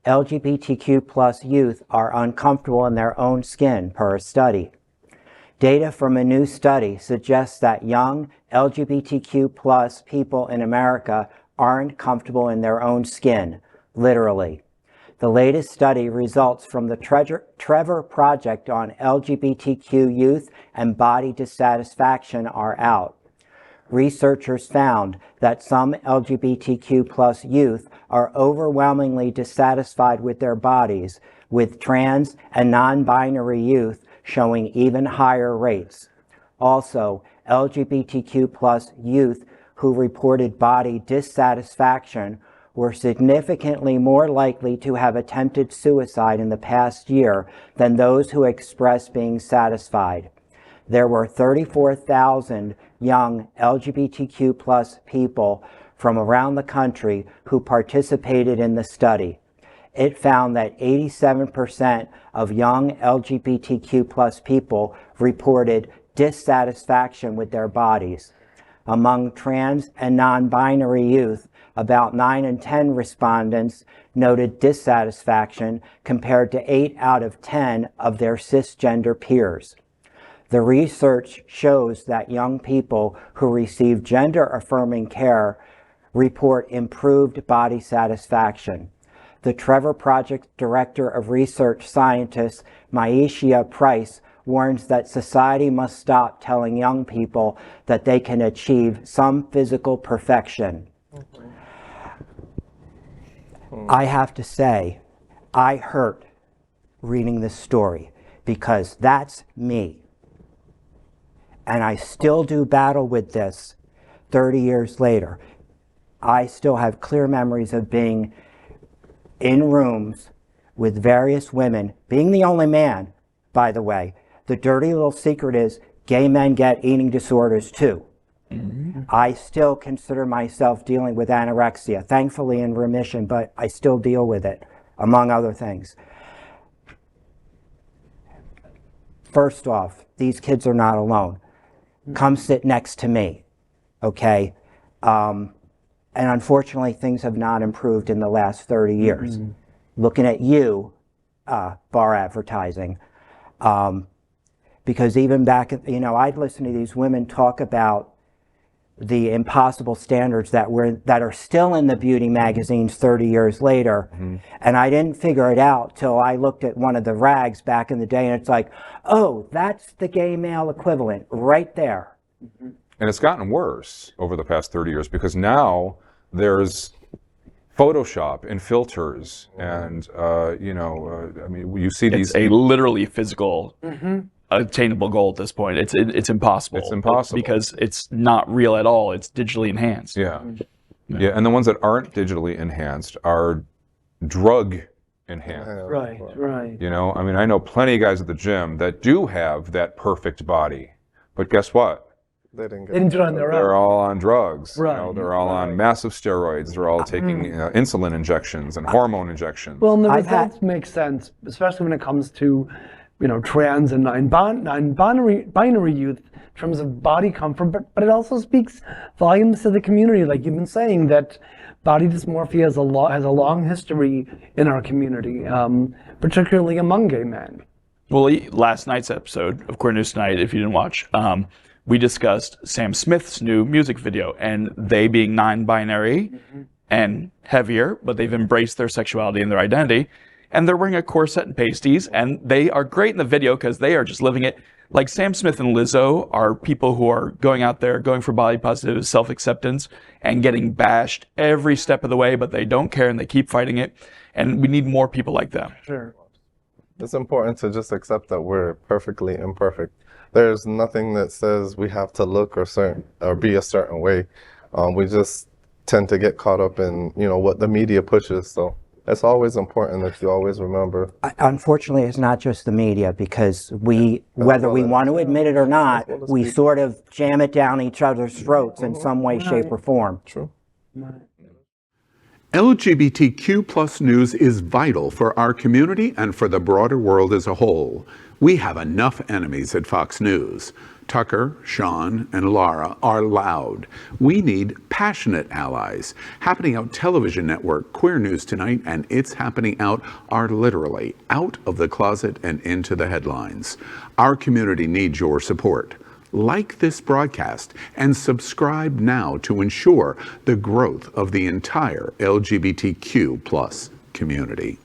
LGBTQ plus youth are uncomfortable in their own skin, per a study. Data from a new study suggests that young LGBTQ plus people in America aren't comfortable in their own skin, literally. The latest study results from the Trevor Project on LGBTQ youth and body dissatisfaction are out. Researchers found that some LGBTQ plus youth are overwhelmingly dissatisfied with their bodies, with trans and non-binary youth showing even higher rates. Also, LGBTQ plus youth who reported body dissatisfaction were significantly more likely to have attempted suicide in the past year than those who expressed being satisfied. There were 34,000 young LGBTQ plus people from around the country who participated in the study. It found that 87% of young LGBTQ plus people reported dissatisfaction with their bodies. Among trans and non-binary youth, about 9 in 10 respondents noted dissatisfaction compared to 8 out of 10 of their cisgender peers. The research shows that young people who receive gender-affirming care report improved body satisfaction. The Trevor Project Director of Research Scientist, Maisha Price, warns that society must stop telling young people that they can achieve some physical perfection. I have to say, I hurt reading this story because that's me. And I still do battle with this 30 years later. I still have clear memories of being in rooms with various women, being the only man, by the way. The dirty little secret is gay men get eating disorders too. Mm-hmm. I still consider myself dealing with anorexia, thankfully in remission, but I still deal with it, among other things. First off, these kids are not alone. Come sit next to me, okay? And unfortunately, things have not improved in the last 30 years. Mm-hmm. Looking at you, bar advertising, because even back, I'd listen to these women talk about the impossible standards that are still in the beauty magazines 30 years later. Mm-hmm. And I didn't figure it out till I looked at one of the rags back in the day, and it's like, oh, that's the gay male equivalent right there. Mm-hmm. And it's gotten worse over the past 30 years because now there's Photoshop and filters and, you see these... It's a literally physical... Mm-hmm. attainable goal at this point. It's impossible. It's impossible. Because it's not real at all. It's digitally enhanced. Yeah. And the ones that aren't digitally enhanced are drug enhanced. Right. I know plenty of guys at the gym that do have that perfect body, but guess what? They didn't do it on their own. They're all on drugs. Right. They're all on massive steroids. They're all taking insulin injections and hormone injections. Well, and the results make sense, especially when it comes to trans and non-binary youth in terms of body comfort, but it also speaks volumes to the community, like you've been saying, that body dysmorphia has a long history in our community, particularly among gay men. Well, last night's episode of Queer News Tonight, if you didn't watch, we discussed Sam Smith's new music video, and they being non-binary and heavier, but they've embraced their sexuality and their identity. And they're wearing a corset and pasties, and they are great in the video because they are just living it. Like Sam Smith and Lizzo are people who are going out there, going for body positive self-acceptance and getting bashed every step of the way, but they don't care and they keep fighting it. And we need more people like them. Sure. It's important to just accept that we're perfectly imperfect. There's nothing that says we have to look or be a certain way. We just tend to get caught up in, what the media pushes. So it's always important that you always remember. Unfortunately, it's not just the media, because whether we want to admit it or not, we sort of jam it down each other's throats in some way, shape, or form. True. LGBTQ plus news is vital for our community and for the broader world as a whole. We have enough enemies at Fox News. Tucker, Sean, and Laura are loud. We need passionate allies. Happening Out television network, Queer News Tonight, and It's Happening Out are literally out of the closet and into the headlines. Our community needs your support. Like this broadcast and subscribe now to ensure the growth of the entire LGBTQ+ community.